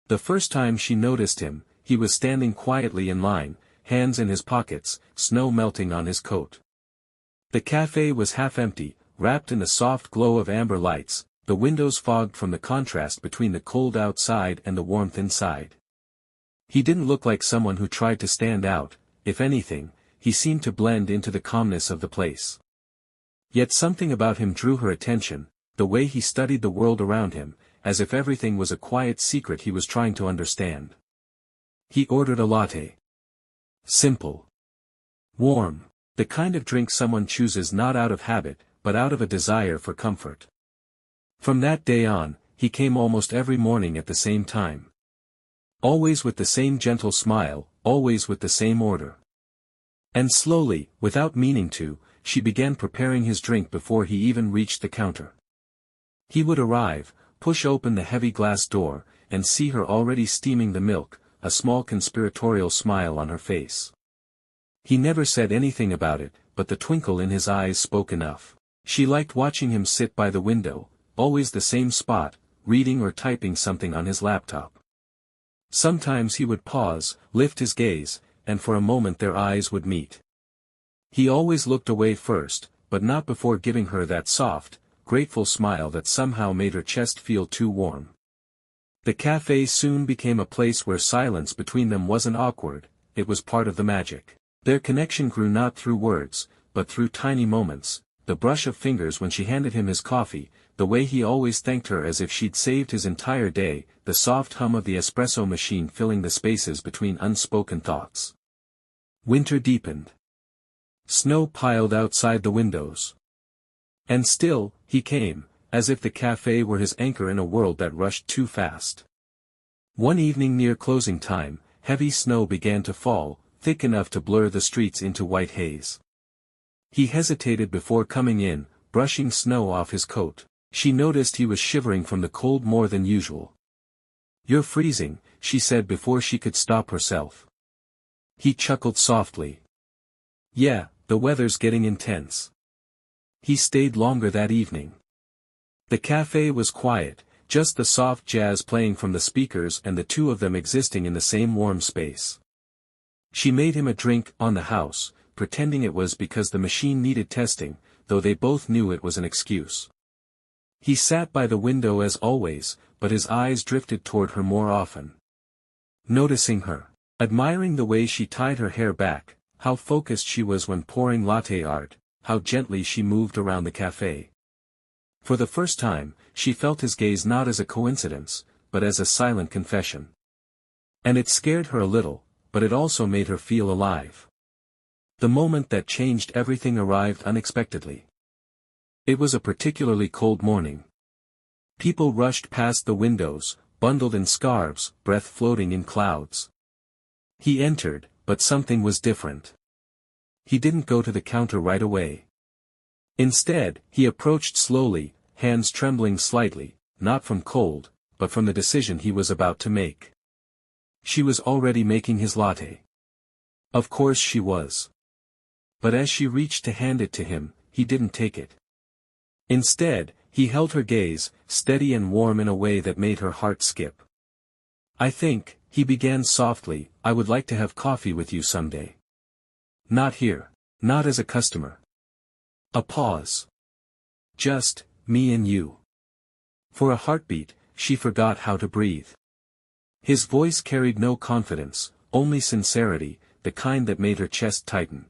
The first time she noticed him, he was standing quietly in line, hands in his pockets, snow melting on his coat. The cafe was half empty, wrapped in the soft glow of amber lights, the windows fogged from the contrast between the cold outside and the warmth inside. He didn't look like someone who tried to stand out. If anything, he seemed to blend into the calmness of the place. Yet something about him drew her attention, the way he studied the world around him, as if everything was a quiet secret he was trying to understand. He ordered a latte. Simple. Warm. The kind of drink someone chooses not out of habit, but out of a desire for comfort. From that day on, he came almost every morning at the same time. Always with the same gentle smile, always with the same order. And slowly, without meaning to, she began preparing his drink before he even reached the counter. He would arrive, push open the heavy glass door, and see her already steaming the milk, a small conspiratorial smile on her face. He never said anything about it, but the twinkle in his eyes spoke enough. She liked watching him sit by the window, always the same spot, reading or typing something on his laptop. Sometimes he would pause, lift his gaze, and for a moment their eyes would meet. He always looked away first, but not before giving her that soft, grateful smile that somehow made her chest feel too warm. The cafe soon became a place where silence between them wasn't awkward, it was part of the magic. Their connection grew not through words, but through tiny moments, the brush of fingers when she handed him his coffee, the way he always thanked her as if she'd saved his entire day, the soft hum of the espresso machine filling the spaces between unspoken thoughts. Winter deepened. Snow piled outside the windows. And still, he came, as if the cafe were his anchor in a world that rushed too fast. One evening near closing time, heavy snow began to fall, thick enough to blur the streets into white haze. He hesitated before coming in, brushing snow off his coat. She noticed he was shivering from the cold more than usual. "You're freezing," she said before she could stop herself. He chuckled softly. "Yeah, the weather's getting intense." He stayed longer that evening. The cafe was quiet, just the soft jazz playing from the speakers and the two of them existing in the same warm space. She made him a drink on the house, pretending it was because the machine needed testing, though they both knew it was an excuse. He sat by the window as always, but his eyes drifted toward her more often. Noticing her, admiring the way she tied her hair back, how focused she was when pouring latte art, how gently she moved around the cafe. For the first time, she felt his gaze not as a coincidence, but as a silent confession. And it scared her a little, but it also made her feel alive. The moment that changed everything arrived unexpectedly. It was a particularly cold morning. People rushed past the windows, bundled in scarves, breath floating in clouds. He entered, but something was different. He didn't go to the counter right away. Instead, he approached slowly, hands trembling slightly, not from cold, but from the decision he was about to make. She was already making his latte. Of course she was. But as she reached to hand it to him, he didn't take it. Instead, he held her gaze, steady and warm in a way that made her heart skip. "I think," he began softly, "I would like to have coffee with you someday. Not here. Not as a customer." A pause. "Just, me and you." For a heartbeat, she forgot how to breathe. His voice carried no confidence, only sincerity, the kind that made her chest tighten.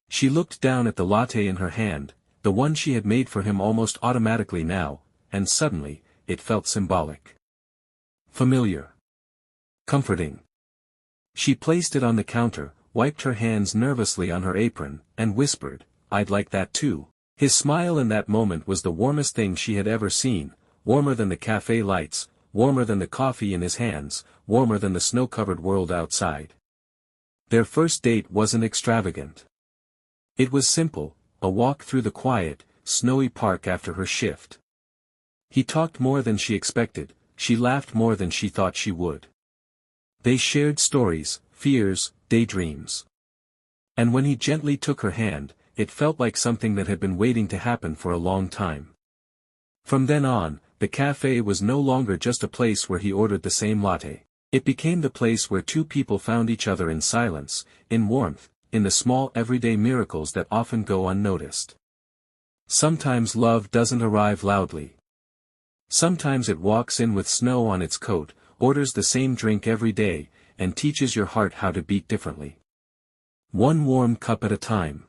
She looked down at the latte in her hand, the one she had made for him almost automatically now, and suddenly, it felt symbolic. Familiar. Comforting. She placed it on the counter, wiped her hands nervously on her apron, and whispered, "I'd like that too." His smile in that moment was the warmest thing she had ever seen, warmer than the cafe lights, warmer than the coffee in his hands, warmer than the snow-covered world outside. Their first date wasn't extravagant. It was simple, a walk through the quiet, snowy park after her shift. He talked more than she expected, she laughed more than she thought she would. They shared stories, fears, daydreams. And when he gently took her hand, it felt like something that had been waiting to happen for a long time. From then on, the cafe was no longer just a place where he ordered the same latte. It became the place where two people found each other in silence, in warmth, in the small everyday miracles that often go unnoticed. Sometimes love doesn't arrive loudly. Sometimes it walks in with snow on its coat, orders the same drink every day, and teaches your heart how to beat differently. One warm cup at a time.